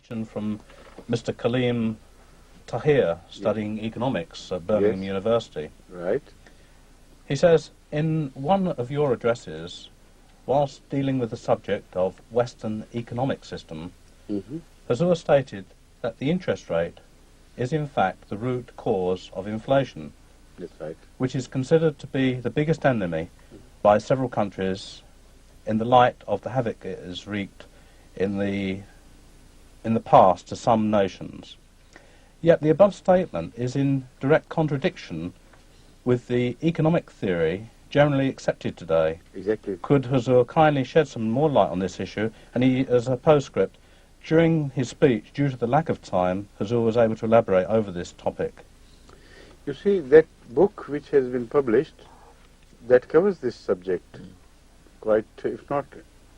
question from Mr. Kaleem Tahir, studying economics at Birmingham University. Right. He says, in one of your addresses, whilst dealing with the subject of Western economic system, Hazur stated that the interest rate is in fact the root cause of inflation. That's right. Which is considered to be the biggest enemy by several countries in the light of the havoc it has wreaked in the past to some nations. Yet the above statement is in direct contradiction with the economic theory generally accepted today. Exactly. Could Hazur kindly shed some more light on this issue? And he, as a postscript, during his speech, due to the lack of time, Hazur was able to elaborate over this topic. You see, that book which has been published, that covers this subject quite, if not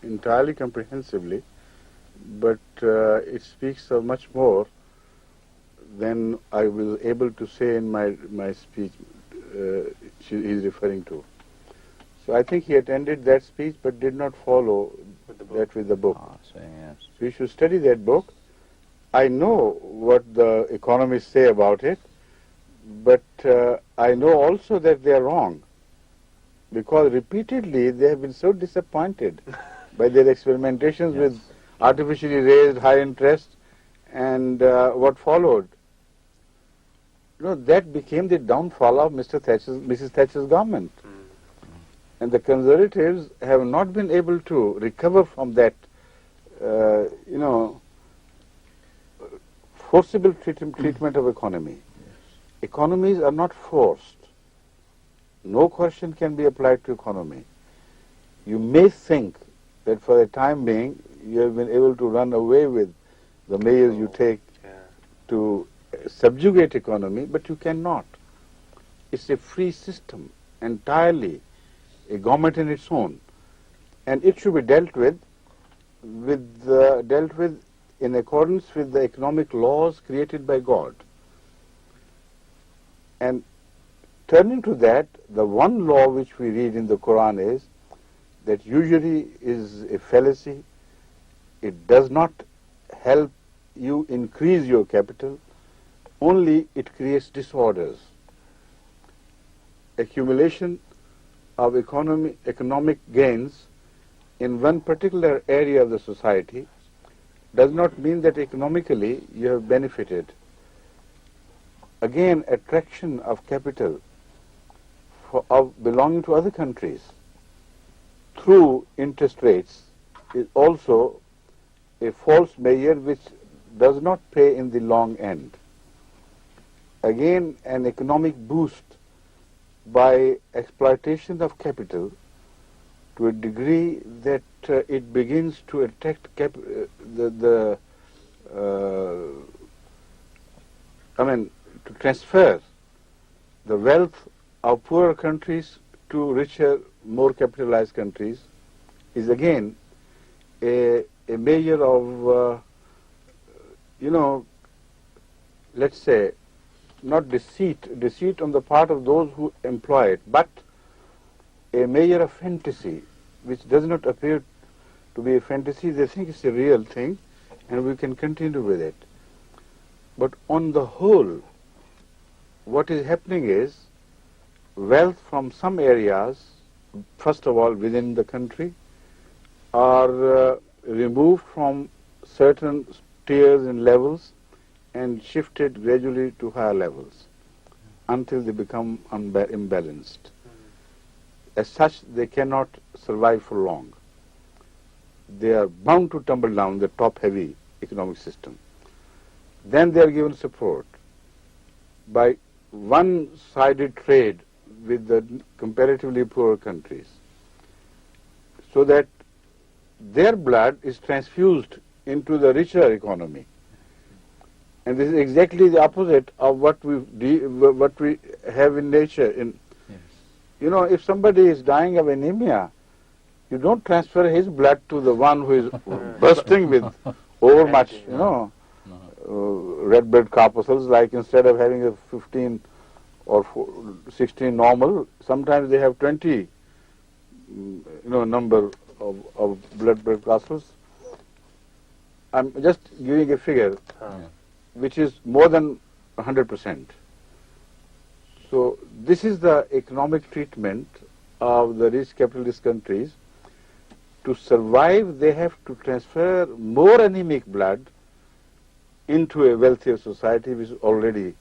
entirely comprehensively, but it speaks of much more than I was able to say in my speech he is referring to. So I think he attended that speech but did not follow that with the book. So, yes. So you should study that book. I know what the economists say about it, but I know also that they are wrong, because repeatedly they have been so disappointed by their experimentations with artificially raised high interest and what followed. You know, that became the downfall of Mrs. Thatcher's government. And the Conservatives have not been able to recover from that, forcible treatment of economy. Economies are not forced. No question can be applied to economy. You may think that for the time being you have been able to run away with the measures you take to subjugate economy, but you cannot. It's a free system, entirely a government in its own, and it should be dealt with in accordance with the economic laws created by God. And turning to that, the one law which we read in the Quran is that usury is a fallacy. It does not help you increase your capital, only it creates disorders. Accumulation of economic gains in one particular area of the society does not mean that economically you have benefited. Again, attraction of capital of belonging to other countries through interest rates is also a false measure which does not pay in the long end. Again, an economic boost by exploitation of capital to a degree that it begins to attract to transfer the wealth of poorer countries to richer, more capitalized countries is again a measure of, let's say, not deceit on the part of those who employ it, but a measure of fantasy, which does not appear to be a fantasy. They think it's a real thing, and we can continue with it. But on the whole, what is happening is wealth from some areas, first of all within the country, are removed from certain tiers and levels and shifted gradually to higher levels until they become imbalanced. As such, they cannot survive for long. They are bound to tumble down the top-heavy economic system. Then they are given support by one-sided trade with the comparatively poorer countries, so that their blood is transfused into the richer economy. And this is exactly the opposite of what we have in nature. If somebody is dying of anemia, you don't transfer his blood to the one who is bursting with overmuch, red blood corpuscles. Like instead of having a 15 or 16 normal, sometimes they have 20, number of blood corpuscles. I'm just giving a figure which is more than 100%. So this is the economic treatment of the rich capitalist countries. To survive, they have to transfer more anemic blood into a wealthier society which is already,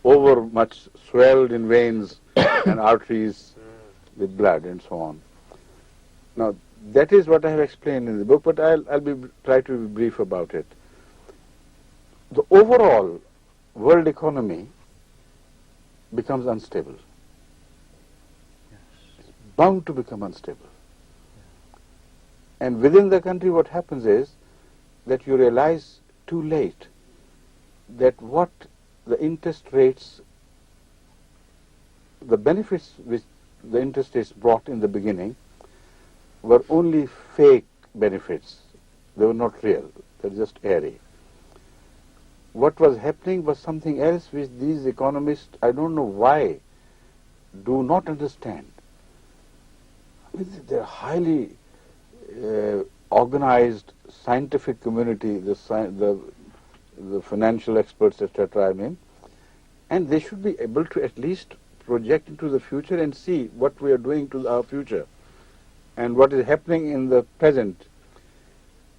over much swelled in veins and arteries with blood and so on. Now, that is what I have explained in the book, but I'll try to be brief about it. The overall world economy becomes unstable. It's bound to become unstable. And within the country, what happens is that you realize too late that what the interest rates, the benefits which the interest rates brought in the beginning were only fake benefits. They were not real. They were just airy. What was happening was something else which these economists, I don't know why, do not understand. I mean, they're highly organized scientific community, the financial experts, etc., and they should be able to at least project into the future and see what we are doing to our future and what is happening in the present.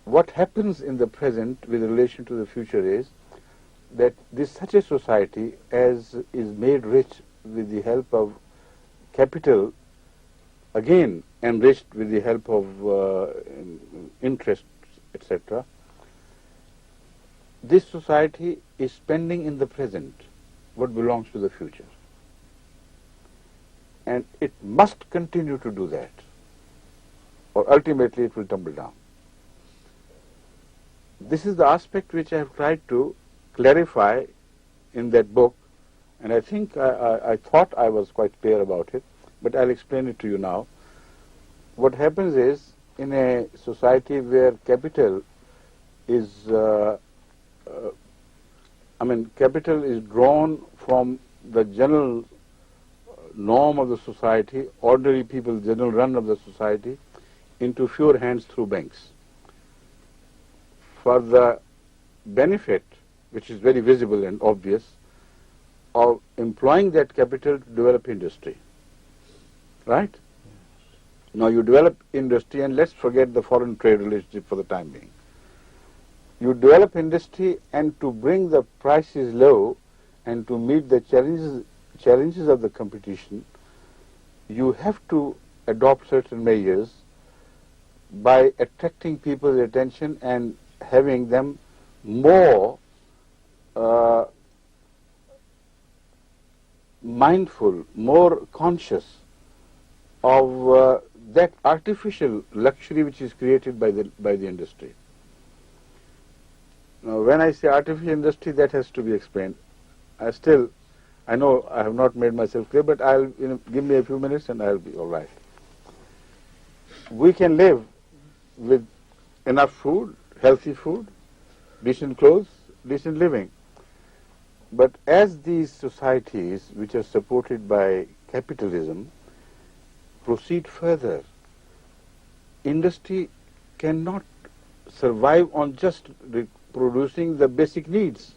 What happens in the present with relation to the future is that such a society as is made rich with the help of capital, again enriched with the help of interest, etc., this society is spending in the present what belongs to the future. And it must continue to do that, or ultimately it will tumble down. This is the aspect which I have tried to clarify in that book, and I think I thought I was quite clear about it, but I'll explain it to you now. What happens is, in a society where capital is, capital is drawn from the general norm of the society, ordinary people, general run of the society, into fewer hands through banks. For the benefit, which is very visible and obvious, of employing that capital to develop industry. Right? Now you develop industry, and let's forget the foreign trade relationship for the time being. You develop industry, and to bring the prices low and to meet the challenges of the competition, you have to adopt certain measures by attracting people's attention and having them more mindful, more conscious of that artificial luxury which is created by the industry. Now, when I say artificial industry, that has to be explained. I know I have not made myself clear, but I'll give me a few minutes and I'll be all right. We can live with enough food, healthy food, decent clothes, decent living. But as these societies, which are supported by capitalism, proceed further, industry cannot survive on just producing the basic needs.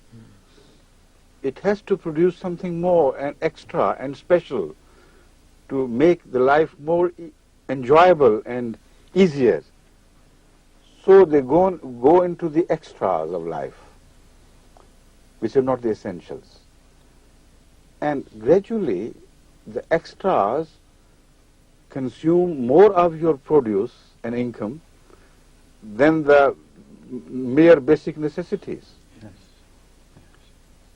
It has to produce something more and extra and special to make the life more enjoyable and easier. So they go into the extras of life, which are not the essentials. And gradually, the extras consume more of your produce and income than the mere basic necessities. Yes.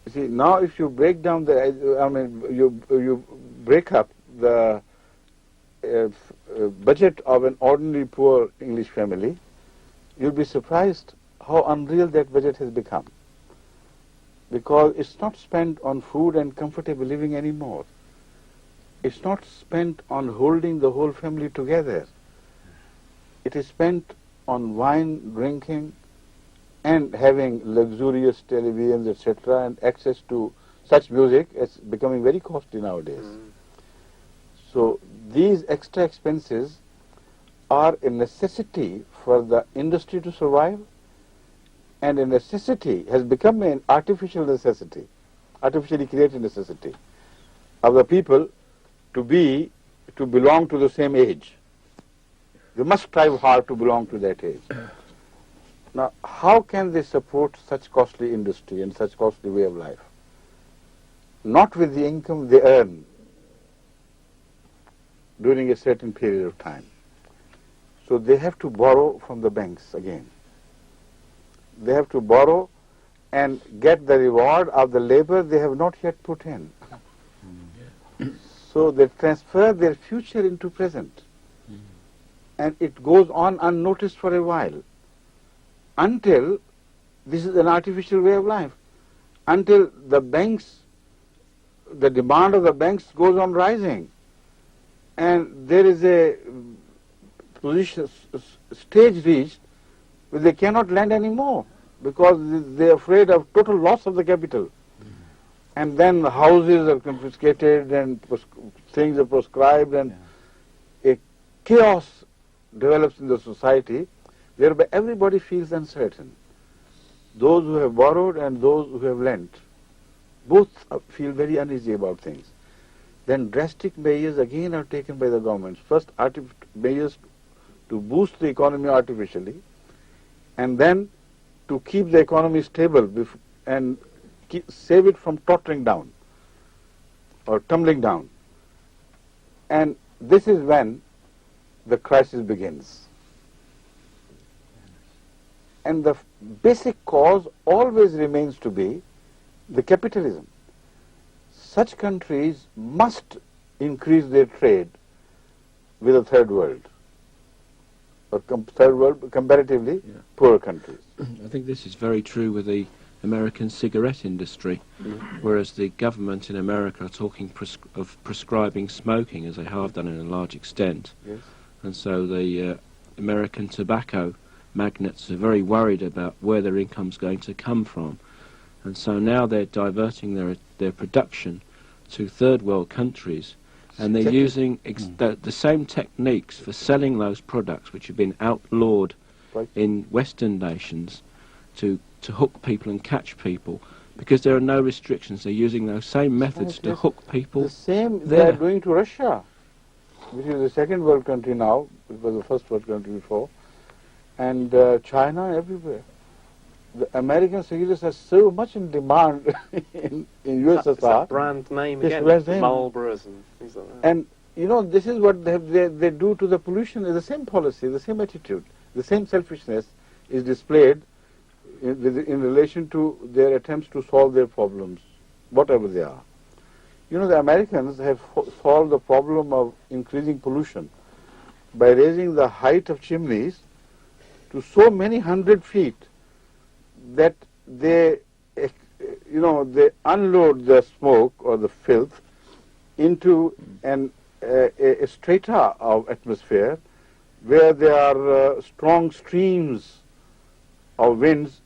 You see, now if you break down you break up the budget of an ordinary poor English family, you'll be surprised how unreal that budget has become. Because it's not spent on food and comfortable living anymore. It's not spent on holding the whole family together. It is spent on wine, drinking, and having luxurious televisions, etc., and access to such music as becoming very costly nowadays. So these extra expenses are a necessity for the industry to survive and a necessity has become an artificial necessity, artificially created necessity of the people to belong to the same age. They must strive hard to belong to that age. Now, how can they support such costly industry and such costly way of life? Not with the income they earn during a certain period of time. So they have to borrow from the banks again. They have to borrow and get the reward of the labor they have not yet put in. So they transfer their future into present. And it goes on unnoticed for a while, until this is an artificial way of life, until the banks, the demand of the banks goes on rising, and there is a stage reached where they cannot lend anymore because they are afraid of total loss of the capital. And then the houses are confiscated and things are proscribed, and a chaos develops in the society whereby everybody feels uncertain. Those who have borrowed and those who have lent, both feel very uneasy about things. Then drastic measures again are taken by the government. First, measures to boost the economy artificially, and then to keep the economy stable and save it from tottering down or tumbling down. And this is when the crisis begins. And the basic cause always remains to be the capitalism. Such countries must increase their trade with the third world, or third world comparatively poor countries. I think this is very true with the American cigarette industry, whereas the government in America are talking of prescribing smoking, as they have done in a large extent. Yes. And so the American tobacco magnates are very worried about where their income's going to come from. And so now they're diverting their production to third world countries, and they're using the same techniques for selling those products which have been outlawed in Western nations to hook people and catch people, because there are no restrictions. They're using those same methods to hook people. The same they are doing to Russia, which is the second world country now. It was the first world country before, and China, everywhere. The American cigarettes are so much in demand in USSR. It's that brand name again, Marlboros and things like that. And you know, this is what they do to the pollution. The same policy, the same attitude, the same selfishness is displayed in relation to their attempts to solve their problems, whatever they are. You know, the Americans have solved the problem of increasing pollution by raising the height of chimneys to so many 100 feet that they unload the smoke or the filth into a strata of atmosphere where there are strong streams of winds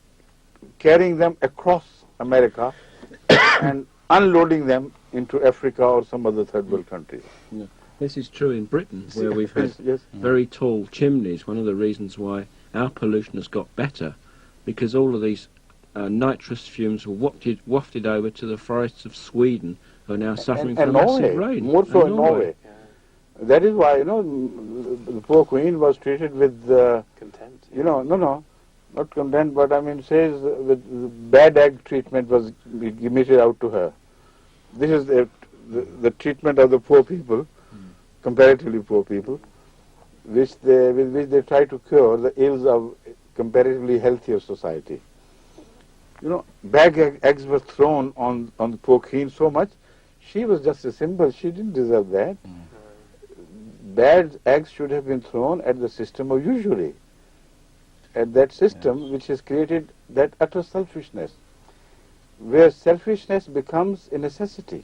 carrying them across America and unloading them into Africa or some other third world country. Yeah. This is true in Britain, where we've had very tall chimneys. One of the reasons why our pollution has got better, because all of these nitrous fumes were wafted over to the forests of Sweden, who are now suffering from massive rain. More so in Norway. That is why, the poor queen was treated with contempt. Not contempt, but I mean, says the bad egg treatment was meted out to her. This is the treatment of the poor people, comparatively poor people, with which they try to cure the ills of comparatively healthier society. Bad eggs were thrown on the poor queen so much. She was just a symbol. She didn't deserve that. Bad eggs should have been thrown at the system of usury, at that system which has created that utter selfishness, where selfishness becomes a necessity.